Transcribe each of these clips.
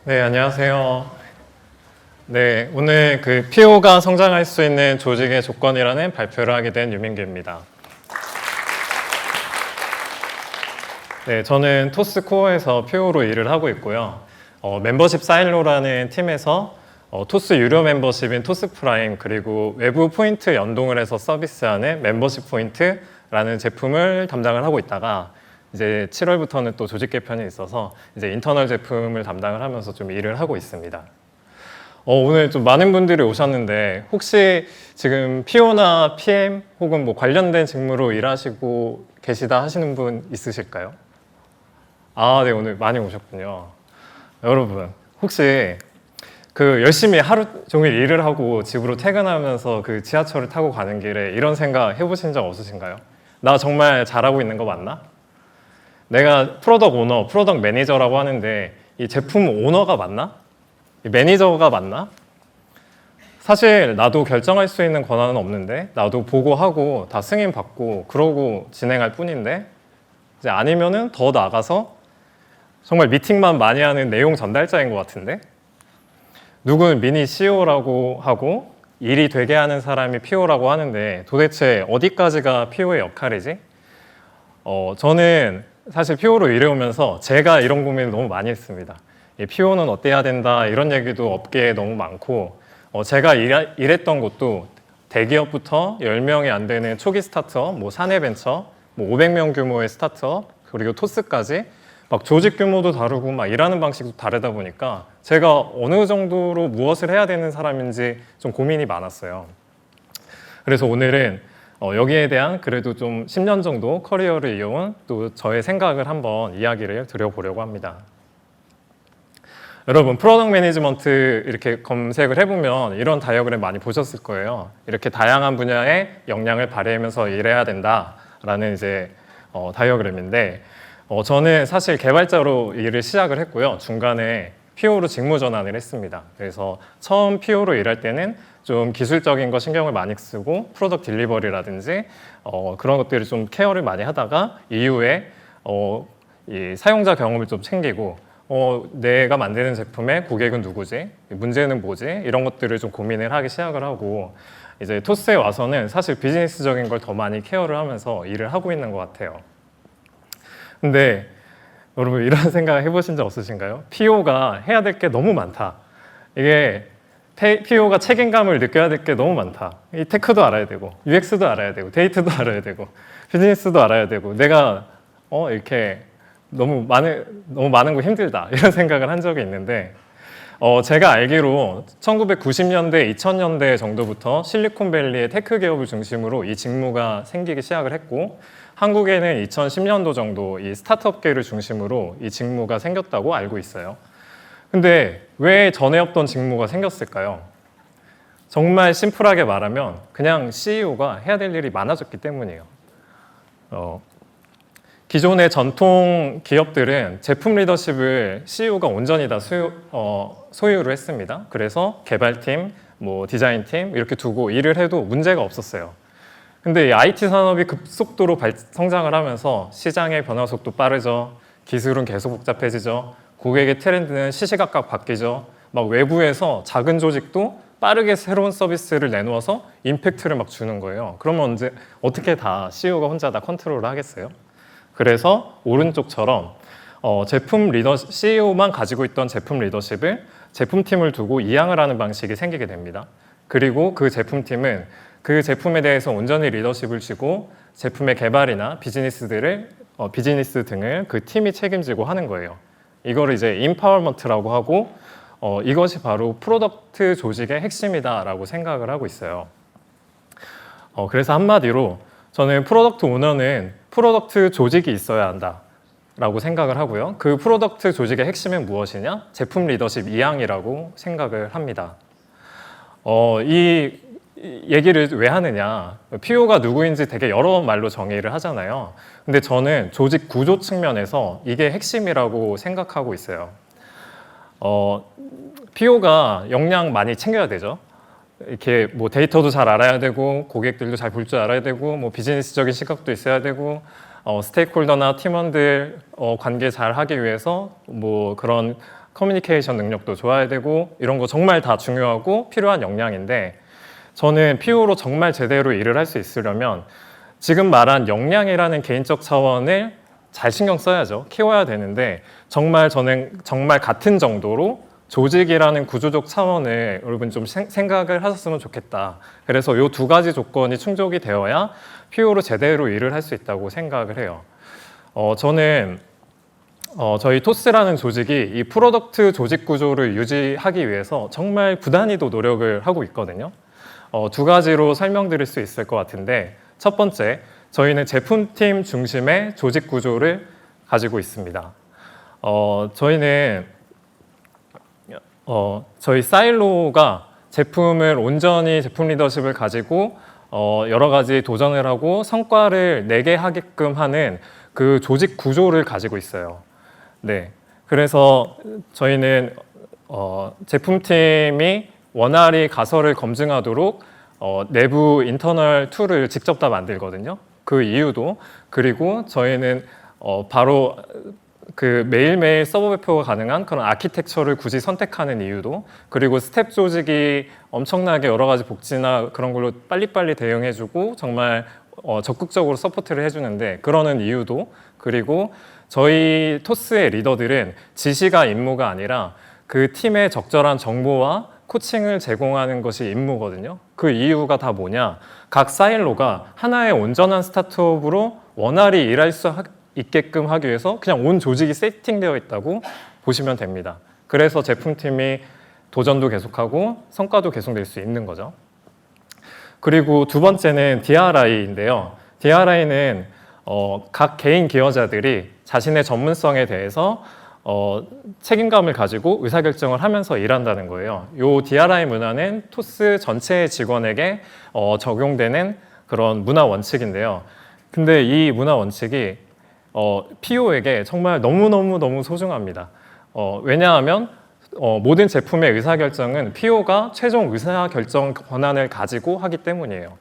네, 안녕하세요. 네, 오늘 그 PO가 성장할 수 있는 조직의 조건이라는 발표를 하게 된 유민규입니다. 네, 저는 토스코어에서 PO로 일을 하고 있고요. 멤버십 사일로라는 팀에서 토스 유료 멤버십인 토스 프라임 그리고 외부 포인트 연동을 해서 서비스하는 멤버십 포인트라는 제품을 담당을 하고 있다가 이제 7월부터는 또 조직 개편이 있어서 이제 인터널 제품을 담당을 하면서 좀 일을 하고 있습니다. 오늘 좀 많은 분들이 오셨는데 혹시 지금 PO나 PM 혹은 뭐 관련된 직무로 일하시고 계시다 하시는 분 있으실까요? 아, 네, 오늘 많이 오셨군요. 여러분, 혹시 그 열심히 하루 종일 일을 하고 집으로 퇴근하면서 그 지하철을 타고 가는 길에 이런 생각 해보신 적 없으신가요? 나 정말 잘하고 있는 거 맞나? 내가 프로덕트 오너, 프로덕트 매니저라고 하는데 이 제품 오너가 맞나? 이 매니저가 맞나? 사실 나도 결정할 수 있는 권한은 없는데 나도 보고하고 다 승인 받고 그러고 진행할 뿐인데 이제 아니면은 더 나가서 정말 미팅만 많이 하는 내용 전달자인 것 같은데 누구는 미니 CEO라고 하고 일이 되게 하는 사람이 PO라고 하는데 도대체 어디까지가 PO의 역할이지? 저는 사실 PO로 일해오면서 제가 이런 고민을 너무 많이 했습니다. PO는 어때야 된다 이런 얘기도 업계에 너무 많고 제가 일했던 곳도 대기업부터 10명이 안 되는 초기 스타트업, 뭐 사내벤처, 뭐 500명 규모의 스타트업 그리고 토스까지 막 조직 규모도 다르고 막 일하는 방식도 다르다 보니까 제가 어느 정도로 무엇을 해야 되는 사람인지 좀 고민이 많았어요. 그래서 오늘은 여기에 대한 그래도 좀 10년 정도 커리어를 이어온 또 저의 생각을 한번 이야기를 드려보려고 합니다. 여러분 프로덕트 매니지먼트 이렇게 검색을 해보면 이런 다이어그램 많이 보셨을 거예요. 이렇게 다양한 분야의 역량을 발휘하면서 일해야 된다라는 이제 다이어그램인데 저는 사실 개발자로 일을 시작을 했고요. 중간에 PO로 직무 전환을 했습니다. 그래서 처음 PO로 일할 때는 좀 기술적인 거 신경을 많이 쓰고 프로덕트 딜리버리라든지 그런 것들을 좀 케어를 많이 하다가 이후에 이 사용자 경험을 좀 챙기고 내가 만드는 제품의 고객은 누구지? 문제는 뭐지? 이런 것들을 좀 고민을 하기 시작을 하고 이제 토스에 와서는 사실 비즈니스적인 걸 더 많이 케어를 하면서 일을 하고 있는 것 같아요. 근데 여러분 이런 생각 해보신 적 없으신가요? PO가 해야 될 게 너무 많다. 이게 PO가 책임감을 느껴야 될 게 너무 많다. 이 테크도 알아야 되고 UX도 알아야 되고 데이터도 알아야 되고 비즈니스도 알아야 되고 내가 이렇게 너무 많은 거 힘들다 이런 생각을 한 적이 있는데 제가 알기로 1990년대, 2000년대 정도부터 실리콘밸리의 테크 기업을 중심으로 이 직무가 생기기 시작을 했고 한국에는 2010년도 정도 이 스타트업계를 중심으로 이 직무가 생겼다고 알고 있어요. 근데 왜 전에 없던 직무가 생겼을까요? 정말 심플하게 말하면 그냥 CEO가 해야 될 일이 많아졌기 때문이에요. 기존의 전통 기업들은 제품 리더십을 CEO가 온전히 다 소유를 했습니다. 그래서 개발팀, 뭐 디자인팀 이렇게 두고 일을 해도 문제가 없었어요. 근데 이 IT 산업이 급속도로 성장을 하면서 시장의 변화 속도 빠르죠. 기술은 계속 복잡해지죠. 고객의 트렌드는 시시각각 바뀌죠. 막 외부에서 작은 조직도 빠르게 새로운 서비스를 내놓아서 임팩트를 막 주는 거예요. 그러면 어떻게 다 CEO가 혼자 다 컨트롤을 하겠어요? 그래서 오른쪽처럼 CEO만 가지고 있던 제품 리더십을 제품팀을 두고 이양을 하는 방식이 생기게 됩니다. 그리고 그 제품팀은 그 제품에 대해서 온전히 리더십을 쥐고 제품의 개발이나 비즈니스 등을 그 팀이 책임지고 하는 거예요. 이거를 이제 인파워먼트라고 하고 이것이 바로 프로덕트 조직의 핵심이다라고 생각을 하고 있어요. 그래서 한마디로 저는 프로덕트 오너는 프로덕트 조직이 있어야 한다라고 생각을 하고요. 그 프로덕트 조직의 핵심은 무엇이냐? 제품 리더십 이양이라고 생각을 합니다. 이 얘기를 왜 하느냐? PO가 누구인지 되게 여러 말로 정의를 하잖아요. 근데 저는 조직 구조 측면에서 이게 핵심이라고 생각하고 있어요. PO가 역량 많이 챙겨야 되죠. 이렇게 뭐 데이터도 잘 알아야 되고 고객들도 잘 볼 줄 알아야 되고 뭐 비즈니스적인 시각도 있어야 되고 스테이크홀더나 팀원들 관계 잘 하기 위해서 뭐 그런 커뮤니케이션 능력도 좋아야 되고 이런 거 정말 다 중요하고 필요한 역량인데 저는 PO로 정말 제대로 일을 할 수 있으려면 지금 말한 역량이라는 개인적 차원을 잘 신경 써야죠. 키워야 되는데 저는 정말 같은 정도로 조직이라는 구조적 차원을 여러분 좀 생각을 하셨으면 좋겠다. 그래서 이 두 가지 조건이 충족이 되어야 PO로 제대로 일을 할 수 있다고 생각을 해요. 저는 저희 토스라는 조직이 이 프로덕트 조직 구조를 유지하기 위해서 정말 부단히도 노력을 하고 있거든요. 두 가지로 설명드릴 수 있을 것 같은데 첫 번째, 저희는 제품팀 중심의 조직 구조를 가지고 있습니다. 저희는 저희 사일로가 제품을 온전히 제품 리더십을 가지고 여러 가지 도전을 하고 성과를 내게 하게끔 하는 그 조직 구조를 가지고 있어요. 네, 그래서 저희는 제품팀이 원활히 가설을 검증하도록 내부 인터널 툴을 직접 다 만들거든요. 그 이유도 그리고 저희는 바로 그 매일매일 서버 배포가 가능한 그런 아키텍처를 굳이 선택하는 이유도 그리고 스텝 조직이 엄청나게 여러 가지 복지나 그런 걸로 빨리빨리 대응해주고 정말 적극적으로 서포트를 해주는데 그러는 이유도 그리고 저희 토스의 리더들은 지시가 임무가 아니라 그 팀의 적절한 정보와 코칭을 제공하는 것이 임무거든요. 그 이유가 다 뭐냐? 각 사일로가 하나의 온전한 스타트업으로 원활히 일할 수 있게끔 하기 위해서 그냥 온 조직이 세팅되어 있다고 보시면 됩니다. 그래서 제품팀이 도전도 계속하고 성과도 계속 낼 수 있는 거죠. 그리고 두 번째는 DRI인데요. DRI는 각 개인 기여자들이 자신의 전문성에 대해서 책임감을 가지고 의사결정을 하면서 일한다는 거예요. 이 DRI 문화는 토스 전체 직원에게 적용되는 그런 문화 원칙인데요. 근데 이 문화 원칙이 PO에게 정말 너무 소중합니다. 왜냐하면 모든 제품의 의사결정은 PO가 최종 의사결정 권한을 가지고 하기 때문이에요.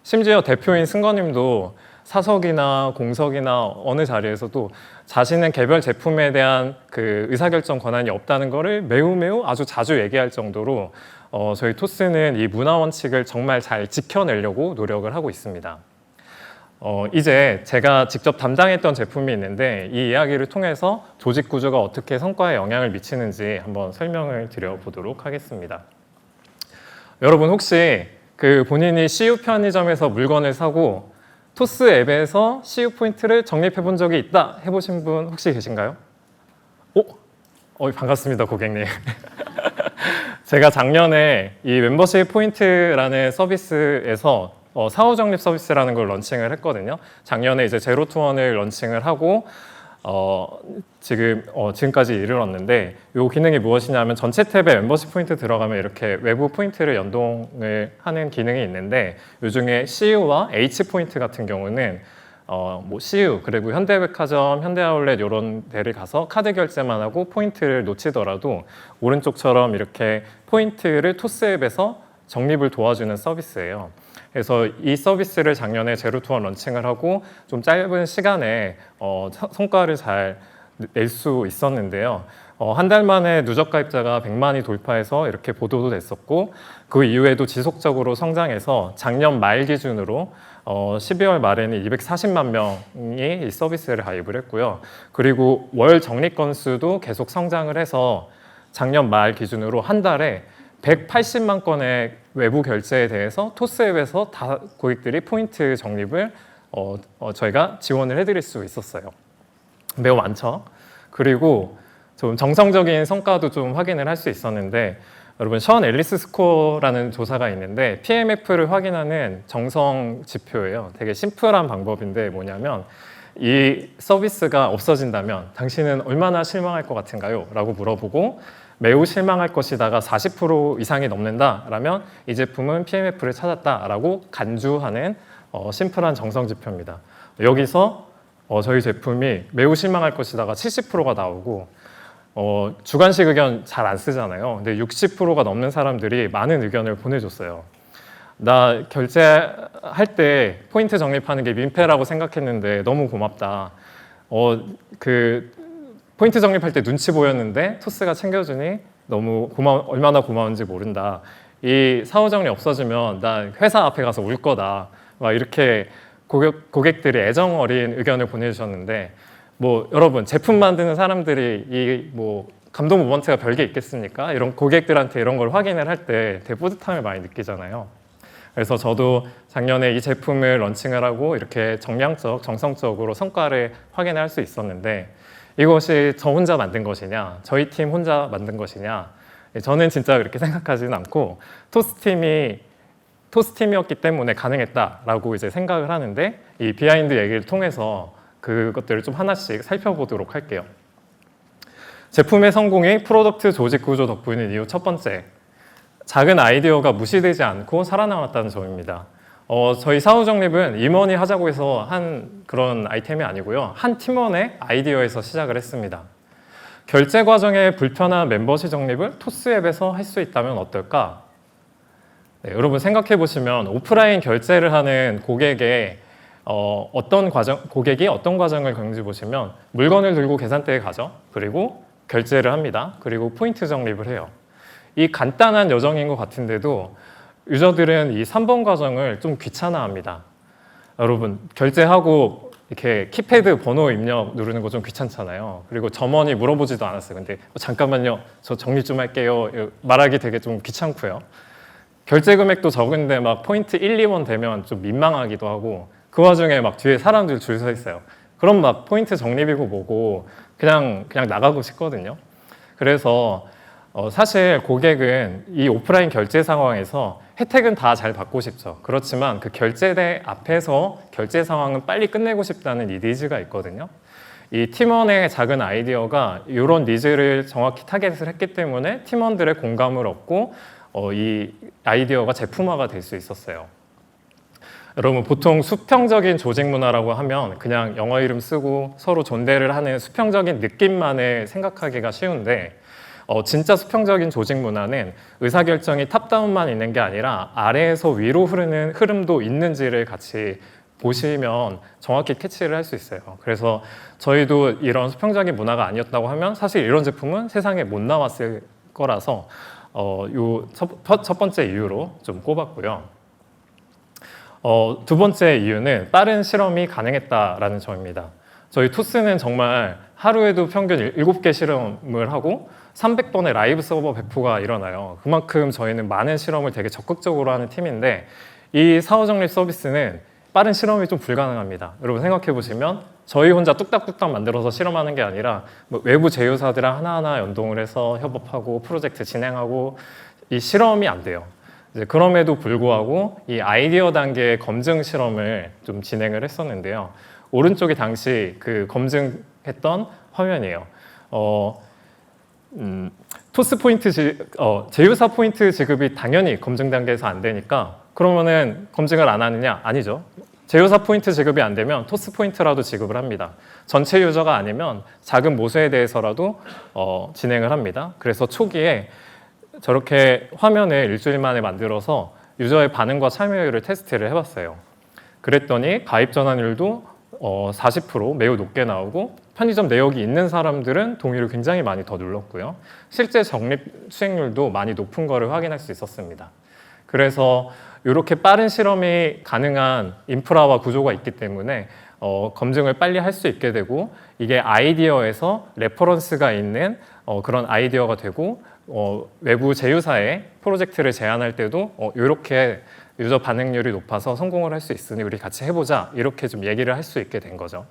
심지어 대표인 승건님도 사석이나 공석이나 어느 자리에서도 자신은 개별 제품에 대한 그 의사결정 권한이 없다는 것을 매우 아주 자주 얘기할 정도로 저희 토스는 이 문화 원칙을 정말 잘 지켜내려고 노력을 하고 있습니다. 이제 제가 직접 담당했던 제품이 있는데 이 이야기를 통해서 조직 구조가 어떻게 성과에 영향을 미치는지 한번 설명을 드려보도록 하겠습니다. 여러분 혹시 그 본인이 CU 편의점에서 물건을 사고 토스 앱에서 CU 포인트를 적립해 본 적이 있다 해보신 분 혹시 계신가요? 반갑습니다, 고객님. 제가 작년에 이 멤버십 포인트라는 서비스에서 사후 적립 서비스라는 걸 런칭을 했거든요. 작년에 이제 제로 투원을 런칭을 하고 지금까지 이르렀는데 이 기능이 무엇이냐면 전체 탭에 멤버십 포인트 들어가면 이렇게 외부 포인트를 연동을 하는 기능이 있는데 이 중에 CU와 H 포인트 같은 경우는 CU 그리고 현대백화점, 현대아울렛 이런 데를 가서 카드 결제만 하고 포인트를 놓치더라도 오른쪽처럼 이렇게 포인트를 토스 앱에서 적립을 도와주는 서비스예요. 그래서 이 서비스를 작년에 제로투원 런칭을 하고 좀 짧은 시간에 성과를 잘 낼 수 있었는데요. 한 달 만에 누적 가입자가 100만이 돌파해서 이렇게 보도도 됐었고 그 이후에도 지속적으로 성장해서 작년 말 기준으로 12월 말에는 240만 명이 이 서비스를 가입을 했고요. 그리고 월 적립 건수도 계속 성장을 해서 작년 말 기준으로 한 달에 180만 건의 외부 결제에 대해서 토스앱에서 다 고객들이 포인트 적립을 저희가 지원을 해드릴 수 있었어요. 매우 많죠. 그리고 좀 정성적인 성과도 좀 확인을 할 수 있었는데 여러분 션 앨리스 스코어라는 조사가 있는데 PMF를 확인하는 정성 지표예요. 되게 심플한 방법인데 뭐냐면 이 서비스가 없어진다면 당신은 얼마나 실망할 것 같은가요? 라고 물어보고 매우 실망할 것이다가 40% 이상이 넘는다라면 이 제품은 PMF를 찾았다라고 간주하는 심플한 정성 지표입니다. 여기서 저희 제품이 매우 실망할 것이다가 70%가 나오고 주관식 의견 잘 안 쓰잖아요. 근데 60%가 넘는 사람들이 많은 의견을 보내줬어요. 나 결제할 때 포인트 적립하는 게 민폐라고 생각했는데 너무 고맙다. 포인트 적립할 때 눈치 보였는데 토스가 챙겨주니 너무 얼마나 고마운지 모른다. 이 사후 적립 없어지면 나 회사 앞에 가서 울 거다. 막 이렇게 고객들이 애정 어린 의견을 보내주셨는데, 뭐 여러분 제품 만드는 사람들이 이 뭐 감동 모먼트가 별게 있겠습니까? 이런 고객들한테 이런 걸 확인을 할 때 되게 뿌듯함을 많이 느끼잖아요. 그래서 저도 작년에 이 제품을 런칭을 하고 이렇게 정성적으로 성과를 확인할 수 있었는데, 이것이 저 혼자 만든 것이냐, 저희 팀 혼자 만든 것이냐, 저는 진짜 그렇게 생각하지는 않고 토스팀이었기 때문에 가능했다라고 이제 생각을 하는데, 이 비하인드 얘기를 통해서 그것들을 좀 하나씩 살펴보도록 할게요. 제품의 성공이 프로덕트 조직 구조 덕분인 이유 첫 번째, 작은 아이디어가 무시되지 않고 살아남았다는 점입니다. 저희 사후 적립은 임원이 하자고 해서 한 그런 아이템이 아니고요. 한 팀원의 아이디어에서 시작을 했습니다. 결제 과정에 불편한 멤버십 적립을 토스 앱에서 할 수 있다면 어떨까? 네, 여러분 생각해 보시면 오프라인 결제를 하는 고객이 어떤 과정을 겪는지 보시면 물건을 들고 계산대에 가죠. 그리고 결제를 합니다. 그리고 포인트 적립을 해요. 이 간단한 여정인 것 같은데도 유저들은 이 3번 과정을 좀 귀찮아합니다. 여러분 결제하고 이렇게 키패드 번호 입력 누르는 거 좀 귀찮잖아요. 그리고 점원이 물어보지도 않았어요. 근데 잠깐만요, 저 정리 좀 할게요. 말하기 되게 좀 귀찮고요. 결제 금액도 적은데 막 포인트 1, 2원 되면 좀 민망하기도 하고, 그 와중에 막 뒤에 사람들 줄 서 있어요. 그럼 막 포인트 적립이고 뭐고 그냥 나가고 싶거든요. 그래서 사실 고객은 이 오프라인 결제 상황에서 혜택은 다 잘 받고 싶죠. 그렇지만 그 결제대 앞에서 결제 상황은 빨리 끝내고 싶다는 이 니즈가 있거든요. 이 팀원의 작은 아이디어가 이런 니즈를 정확히 타겟을 했기 때문에 팀원들의 공감을 얻고 이 아이디어가 제품화가 될 수 있었어요. 여러분 보통 수평적인 조직 문화라고 하면 그냥 영어 이름 쓰고 서로 존대를 하는 수평적인 느낌만을 생각하기가 쉬운데, 진짜 수평적인 조직 문화는 의사결정이 탑다운만 있는 게 아니라 아래에서 위로 흐르는 흐름도 있는지를 같이 보시면 정확히 캐치를 할 수 있어요. 그래서 저희도 이런 수평적인 문화가 아니었다고 하면 사실 이런 제품은 세상에 못 나왔을 거라서 첫 번째 이유로 좀 꼽았고요. 두 번째 이유는 빠른 실험이 가능했다라는 점입니다. 저희 토스는 정말 하루에도 평균 7개 실험을 하고 300번의 라이브 서버 배포가 일어나요. 그만큼 저희는 많은 실험을 되게 적극적으로 하는 팀인데, 이 사후 적립 서비스는 빠른 실험이 좀 불가능합니다. 여러분 생각해 보시면 저희 혼자 뚝딱뚝딱 만들어서 실험하는 게 아니라 뭐 외부 제휴사들이랑 하나하나 연동을 해서 협업하고 프로젝트 진행하고, 이 실험이 안 돼요. 이제 그럼에도 불구하고 이 아이디어 단계의 검증 실험을 좀 진행을 했었는데요. 오른쪽이 당시 그 검증했던 화면이에요. 토스 포인트 제휴사 포인트 지급이 당연히 검증 단계에서 안 되니까 그러면은 검증을 안 하느냐? 아니죠. 제휴사 포인트 지급이 안 되면 토스 포인트라도 지급을 합니다. 전체 유저가 아니면 작은 모수에 대해서라도 진행을 합니다. 그래서 초기에 저렇게 화면을 일주일 만에 만들어서 유저의 반응과 참여율을 테스트를 해봤어요. 그랬더니 가입 전환율도 40% 매우 높게 나오고, 편의점 내역이 있는 사람들은 동의를 굉장히 많이 더 눌렀고요. 실제 적립 수행률도 많이 높은 거를 확인할 수 있었습니다. 그래서 이렇게 빠른 실험이 가능한 인프라와 구조가 있기 때문에 검증을 빨리 할 수 있게 되고, 이게 아이디어에서 레퍼런스가 있는 그런 아이디어가 되고, 외부 제휴사에 프로젝트를 제안할 때도 이렇게 유저 반응률이 높아서 성공을 할 수 있으니 우리 같이 해보자, 이렇게 좀 얘기를 할 수 있게 된 거죠.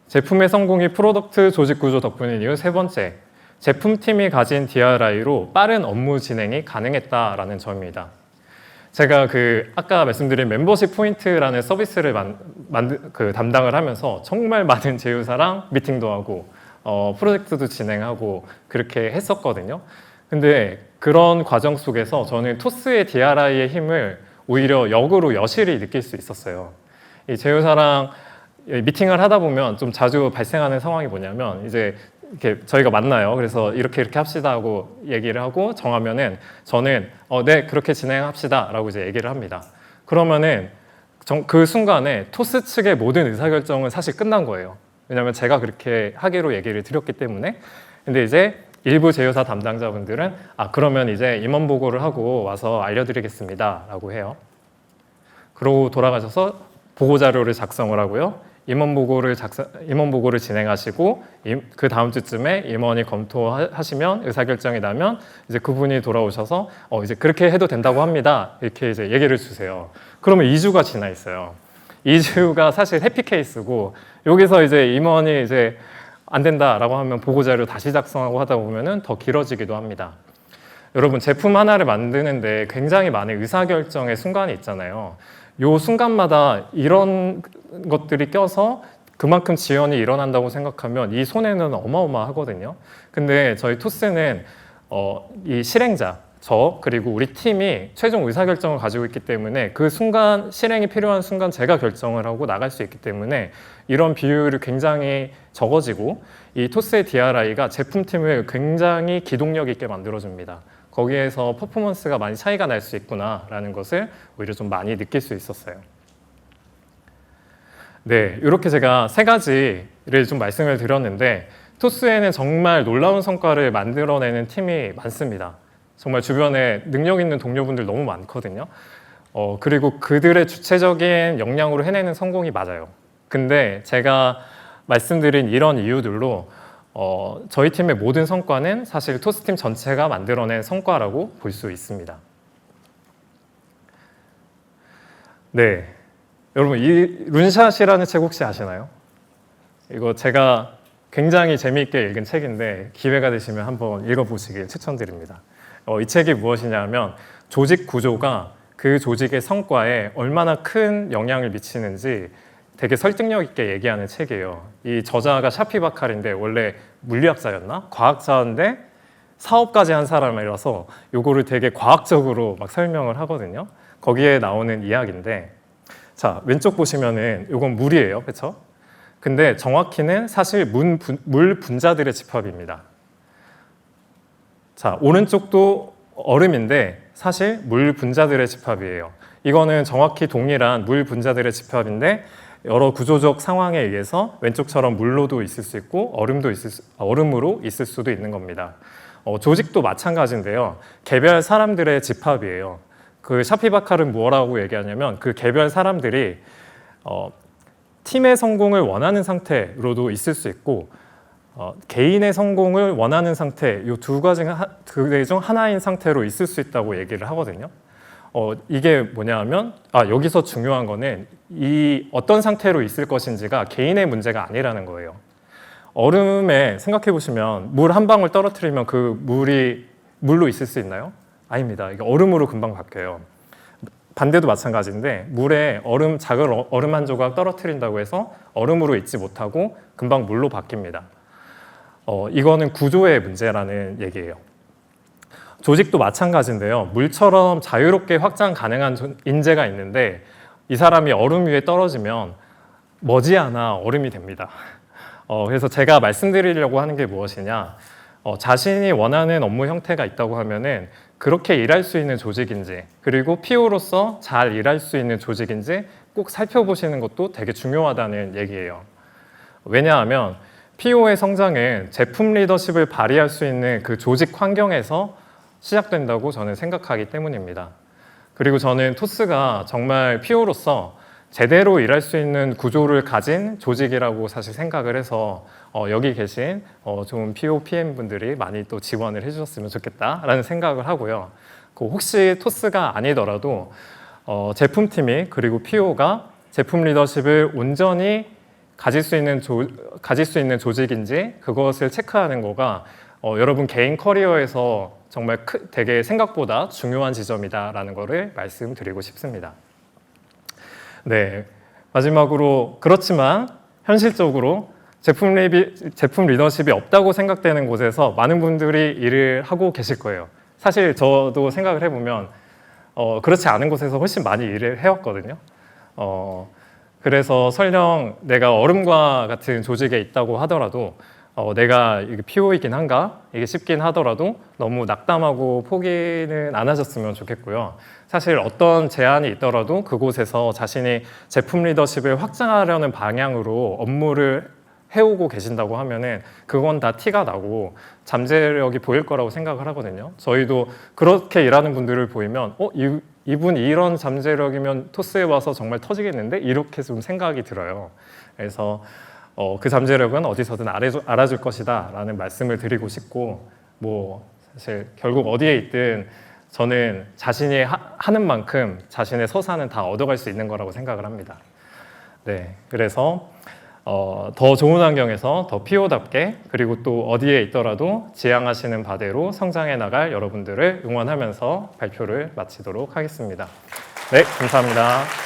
제품의 성공이 프로덕트 조직 구조 덕분인 이유 세 번째, 제품팀이 가진 DRI로 빠른 업무 진행이 가능했다라는 점입니다. 제가 아까 말씀드린 멤버십 포인트라는 서비스를 담당을 하면서 정말 많은 제휴사랑 미팅도 하고 프로젝트도 진행하고 그렇게 했었거든요. 근데 그런 과정 속에서 저는 토스의 DRI의 힘을 오히려 역으로 여실히 느낄 수 있었어요. 이 제휴사랑 미팅을 하다 보면 좀 자주 발생하는 상황이 뭐냐면, 이제 이렇게 저희가 만나요. 그래서 이렇게 합시다 하고 얘기를 하고 정하면은 저는 네, 그렇게 진행합시다 라고 이제 얘기를 합니다. 그러면은 그 순간에 토스 측의 모든 의사결정은 사실 끝난 거예요. 왜냐하면 제가 그렇게 하기로 얘기를 드렸기 때문에. 근데 이제 일부 제휴사 담당자분들은 그러면 이제 임원 보고를 하고 와서 알려드리겠습니다 라고 해요. 그러고 돌아가셔서 보고 자료를 작성을 하고요. 임원 보고를 진행하시고 그 다음 주쯤에 임원이 검토하시면 의사결정이 나면 이제 그분이 돌아오셔서 이제 그렇게 해도 된다고 합니다. 이렇게 이제 얘기를 주세요. 그러면 2주가 지나 있어요. 2주가 사실 해피 케이스고 여기서 이제 임원이 이제 안 된다라고 하면 보고 자료 다시 작성하고 하다 보면은 더 길어지기도 합니다. 여러분 제품 하나를 만드는데 굉장히 많은 의사결정의 순간이 있잖아요. 요 순간마다 이런 것들이 껴서 그만큼 지연이 일어난다고 생각하면 이 손해는 어마어마하거든요. 근데 저희 토스는 이 실행자, 저 그리고 우리 팀이 최종 의사결정을 가지고 있기 때문에 그 순간 실행이 필요한 순간 제가 결정을 하고 나갈 수 있기 때문에 이런 비율이 굉장히 적어지고 이 토스의 DRI가 제품팀을 굉장히 기동력 있게 만들어줍니다. 거기에서 퍼포먼스가 많이 차이가 날 수 있구나라는 것을 오히려 좀 많이 느낄 수 있었어요. 네, 이렇게 제가 3가지를 좀 말씀을 드렸는데 토스에는 정말 놀라운 성과를 만들어내는 팀이 많습니다. 정말 주변에 능력 있는 동료분들 너무 많거든요. 그리고 그들의 주체적인 역량으로 해내는 성공이 맞아요. 근데 제가 말씀드린 이런 이유들로 저희 팀의 모든 성과는 사실 토스팀 전체가 만들어낸 성과라고 볼 수 있습니다. 네, 여러분 이 룬샷이라는 책 혹시 아시나요? 이거 제가 굉장히 재미있게 읽은 책인데 기회가 되시면 한번 읽어보시길 추천드립니다. 이 책이 무엇이냐면 조직 구조가 그 조직의 성과에 얼마나 큰 영향을 미치는지 되게 설득력 있게 얘기하는 책이에요. 이 저자가 샤피 바칼인데 원래 물리학자였나? 과학자인데 사업까지 한 사람이라서 요거를 되게 과학적으로 막 설명을 하거든요. 거기에 나오는 이야기인데 자, 왼쪽 보시면은 요건 물이에요. 그렇죠? 근데 정확히는 사실 물 분자들의 집합입니다. 자, 오른쪽도 얼음인데 사실 물 분자들의 집합이에요. 이거는 정확히 동일한 물 분자들의 집합인데 여러 구조적 상황에 의해서 왼쪽처럼 물로도 있을 수 있고 얼음으로 있을 수도 있는 겁니다. 조직도 마찬가지인데요. 개별 사람들의 집합이에요. 그 샤피바칼은 뭐라고 얘기하냐면 그 개별 사람들이 팀의 성공을 원하는 상태로도 있을 수 있고 개인의 성공을 원하는 상태, 이 두 가지 중 하나인 상태로 있을 수 있다고 얘기를 하거든요. 이게 뭐냐면 여기서 중요한 거는 이 어떤 상태로 있을 것인지가 개인의 문제가 아니라는 거예요. 얼음에 생각해 보시면 물 한 방울 떨어뜨리면 그 물이 물로 있을 수 있나요? 아닙니다. 이게 얼음으로 금방 바뀌어요. 반대도 마찬가지인데 물에 작은 얼음 한 조각 떨어뜨린다고 해서 얼음으로 있지 못하고 금방 물로 바뀝니다. 이거는 구조의 문제라는 얘기예요. 조직도 마찬가지인데요. 물처럼 자유롭게 확장 가능한 인재가 있는데 이 사람이 얼음 위에 떨어지면 머지않아 얼음이 됩니다. 그래서 제가 말씀드리려고 하는 게 무엇이냐, 자신이 원하는 업무 형태가 있다고 하면은 그렇게 일할 수 있는 조직인지 그리고 PO로서 잘 일할 수 있는 조직인지 꼭 살펴보시는 것도 되게 중요하다는 얘기예요. 왜냐하면 PO의 성장은 제품 리더십을 발휘할 수 있는 그 조직 환경에서 시작된다고 저는 생각하기 때문입니다. 그리고 저는 토스가 정말 PO로서 제대로 일할 수 있는 구조를 가진 조직이라고 사실 생각을 해서 여기 계신 좋은 PO, PM분들이 많이 또 지원을 해주셨으면 좋겠다라는 생각을 하고요. 혹시 토스가 아니더라도 제품팀이 그리고 PO가 제품 리더십을 온전히 가질 수 있는 조직인지 그것을 체크하는 거가 여러분 개인 커리어에서 정말 되게 생각보다 중요한 지점이다라는 거를 말씀드리고 싶습니다. 네, 마지막으로 그렇지만 현실적으로 제품 리더십이 없다고 생각되는 곳에서 많은 분들이 일을 하고 계실 거예요. 사실 저도 생각을 해보면 그렇지 않은 곳에서 훨씬 많이 일을 해왔거든요. 그래서 설령 내가 얼음과 같은 조직에 있다고 하더라도 내가 이게 PO이긴 한가? 이게 싶긴 하더라도 너무 낙담하고 포기는 안 하셨으면 좋겠고요. 사실 어떤 제한이 있더라도 그곳에서 자신이 제품 리더십을 확장하려는 방향으로 업무를 해오고 계신다고 하면은 그건 다 티가 나고 잠재력이 보일 거라고 생각을 하거든요. 저희도 그렇게 일하는 분들을 보이면 이분 이런 잠재력이면 토스에 와서 정말 터지겠는데? 이렇게 좀 생각이 들어요. 그래서 그 잠재력은 어디서든 알아줄 것이다 라는 말씀을 드리고 싶고, 뭐 사실 결국 어디에 있든 저는 자신이 하는 만큼 자신의 서사는 다 얻어갈 수 있는 거라고 생각을 합니다. 네, 그래서 더 좋은 환경에서 더 PO답게, 그리고 또 어디에 있더라도 지향하시는 바대로 성장해 나갈 여러분들을 응원하면서 발표를 마치도록 하겠습니다. 네, 감사합니다.